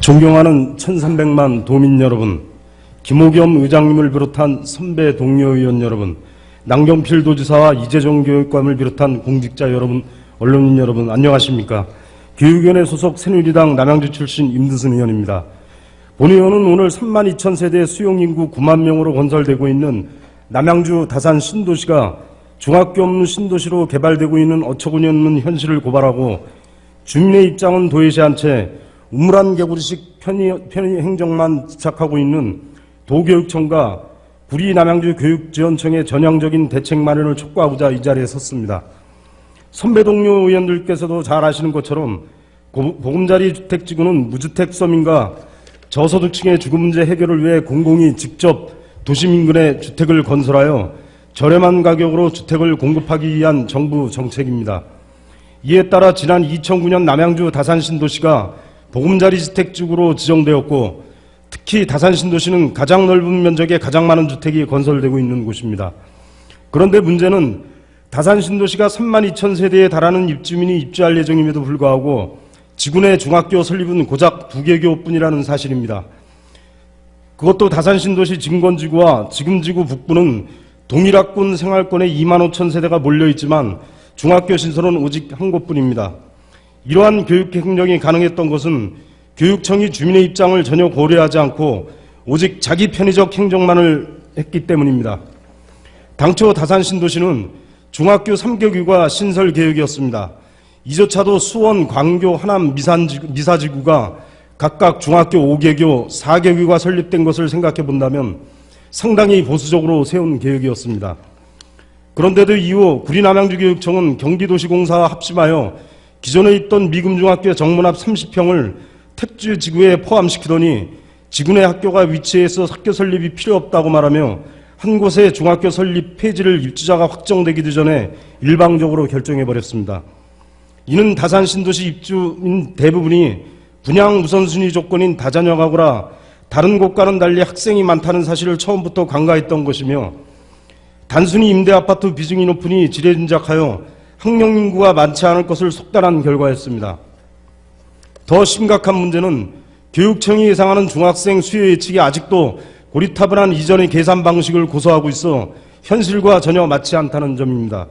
존경하는 1300만 도민 여러분, 김호겸 의장님을 비롯한 선배 동료 의원 여러분, 남경필 도지사와 이재정 교육감을 비롯한 공직자 여러분, 언론인 여러분, 안녕하십니까? 교육위원회 소속 새누리당 남양주 출신 임두순 의원입니다. 본 의원은 오늘 32,000세대 수용인구 9만 명으로 건설되고 있는 남양주 다산 신도시가 중학교 없는 신도시로 개발되고 있는 어처구니 없는 현실을 고발하고 주민의 입장은 도외시한 채 우물안 개구리식 편의 행정만 지착하고 있는 도교육청과 구리 남양주 교육지원청의 전향적인 대책 마련을 촉구하고자 이 자리에 섰습니다. 선배 동료 의원들께서도 잘 아시는 것처럼 보금자리 주택지구는 무주택 서민과 저소득층의 주거 문제 해결을 위해 공공이 직접 도심 인근에 주택을 건설하여 저렴한 가격으로 주택을 공급하기 위한 정부 정책입니다. 이에 따라 지난 2009년 남양주 다산 신도시가 보금자리 주택지구로 지정되었고, 특히 다산 신도시는 가장 넓은 면적에 가장 많은 주택이 건설되고 있는 곳입니다. 그런데 문제는 다산 신도시가 32,000세대에 달하는 입주민이 입주할 예정임에도 불구하고 지구 내 중학교 설립은 고작 2개 교뿐이라는 사실입니다. 그것도 다산 신도시 진건지구와 지금지구 북부는 동일학군 생활권에 25,000세대가 몰려있지만 중학교 신설은 오직 한 곳뿐입니다. 이러한 교육 행정이 가능했던 것은 교육청이 주민의 입장을 전혀 고려하지 않고 오직 자기 편의적 행정만을 했기 때문입니다. 당초 다산 신도시는 중학교 3개교가 신설 계획이었습니다. 이조차도 수원, 광교, 하남, 미사지구가 각각 중학교 5개교, 4개교가 설립된 것을 생각해 본다면 상당히 보수적으로 세운 계획이었습니다. 그런데도 이후 구리 남양주교육청은 경기도시공사와 합심하여 기존에 있던 미금중학교 정문 앞 30평을 택지 지구에 포함시키더니 지구 내 학교가 위치해서 학교 설립이 필요 없다고 말하며 한 곳에 중학교 설립 폐지를 입주자가 확정되기도 전에 일방적으로 결정해버렸습니다. 이는 다산 신도시 입주민 대부분이 분양 우선순위 조건인 다자녀 가구라 다른 곳과는 달리 학생이 많다는 사실을 처음부터 간과했던 것이며, 단순히 임대아파트 비중이 높으니 지레짐작하여 학령 인구가 많지 않을 것을 속단한 결과였습니다. 더 심각한 문제는 교육청이 예상하는 중학생 수요 예측이 아직도 고리타분한 이전의 계산 방식을 고수하고 있어 현실과 전혀 맞지 않다는 점입니다.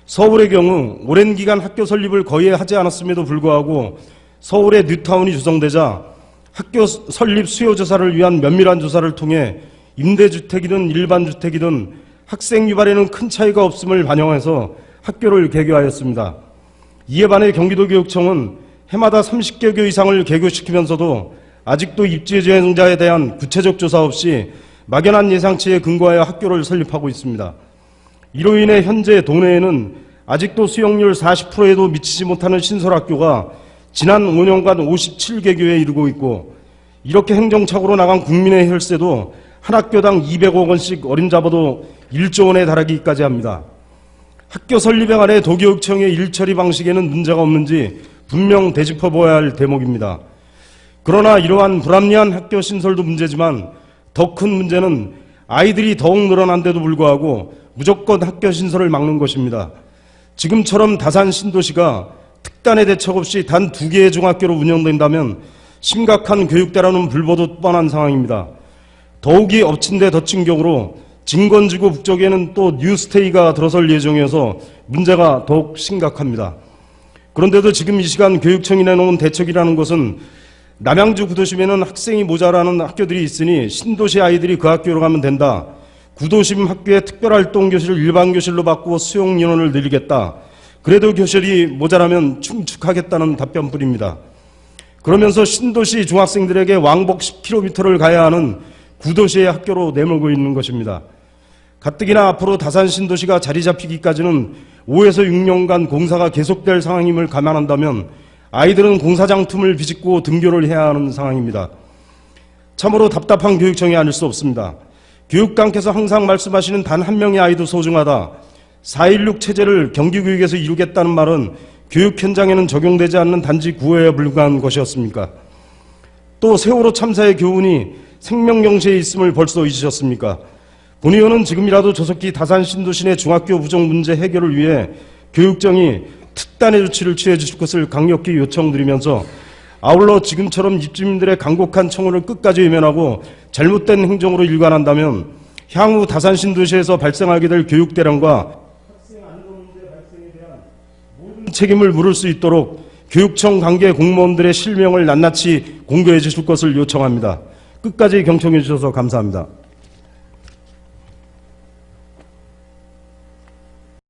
서울의 경우 오랜 기간 학교 설립을 거의 하지 않았음에도 불구하고 서울의 뉴타운이 조성되자 학교 설립 수요 조사를 위한 면밀한 조사를 통해 임대주택이든 일반주택이든 학생 유발에는 큰 차이가 없음을 반영해서 학교를 개교하였습니다. 이에 반해 경기도교육청은 해마다 30개교 이상을 개교시키면서도 아직도 입주 예정자에 대한 구체적 조사 없이 막연한 예상치에 근거하여 학교를 설립하고 있습니다. 이로 인해 현재 도내에는 아직도 수용률 40%에도 미치지 못하는 신설학교가 지난 5년간 57개교에 이르고 있고, 이렇게 행정착오로 나간 국민의 혈세도 한 학교당 200억 원씩 어림잡아도 1조 원에 달하기까지 합니다. 학교 설립에 관해 도교육청의 일처리 방식에는 문제가 없는지 분명 되짚어보아야 할 대목입니다. 그러나 이러한 불합리한 학교 신설도 문제지만 더 큰 문제는 아이들이 더욱 늘어난데도 불구하고 무조건 학교 신설을 막는 것입니다. 지금처럼 다산 신도시가 특단의 대책 없이 단 2개의 중학교로 운영된다면 심각한 교육대란은 불보듯 뻔한 상황입니다. 더욱이 엎친 데 덧친 격으로 진건지구 북쪽에는 또 뉴스테이가 들어설 예정이어서 문제가 더욱 심각합니다. 그런데도 지금 이 시간 교육청이 내놓은 대책이라는 것은 남양주 구도심에는 학생이 모자라는 학교들이 있으니 신도시 아이들이 그 학교로 가면 된다. 구도심 학교의 특별활동교실을 일반교실로 바꾸고 수용인원을 늘리겠다. 그래도 교실이 모자라면 충축하겠다는 답변뿐입니다. 그러면서 신도시 중학생들에게 왕복 10km를 가야 하는 구도시의 학교로 내몰고 있는 것입니다. 가뜩이나 앞으로 다산 신도시가 자리 잡히기까지는 5에서 6년간 공사가 계속될 상황임을 감안한다면 아이들은 공사장 틈을 비집고 등교를 해야 하는 상황입니다. 참으로 답답한 교육청이 아닐 수 없습니다. 교육감께서 항상 말씀하시는 단 한 명의 아이도 소중하다. 4.16 체제를 경기교육에서 이루겠다는 말은 교육 현장에는 적용되지 않는 단지 구호에 불과한 것이었습니까? 또 세월호 참사의 교훈이 생명경시에 있음을 벌써 잊으셨습니까? 본 의원은 지금이라도 조속히 다산 신도시 내 중학교 부족 문제 해결을 위해 교육청이 특단의 조치를 취해 주실 것을 강력히 요청드리면서 아울러 지금처럼 입주민들의 간곡한 청원을 끝까지 외면하고 잘못된 행정으로 일관한다면 향후 다산 신도시에서 발생하게 될 교육 대란과 학생 안전 문제 발생에 대한 모든 책임을 물을 수 있도록 교육청 관계 공무원들의 실명을 낱낱이 공개해 주실 것을 요청합니다. 끝까지 경청해 주셔서 감사합니다.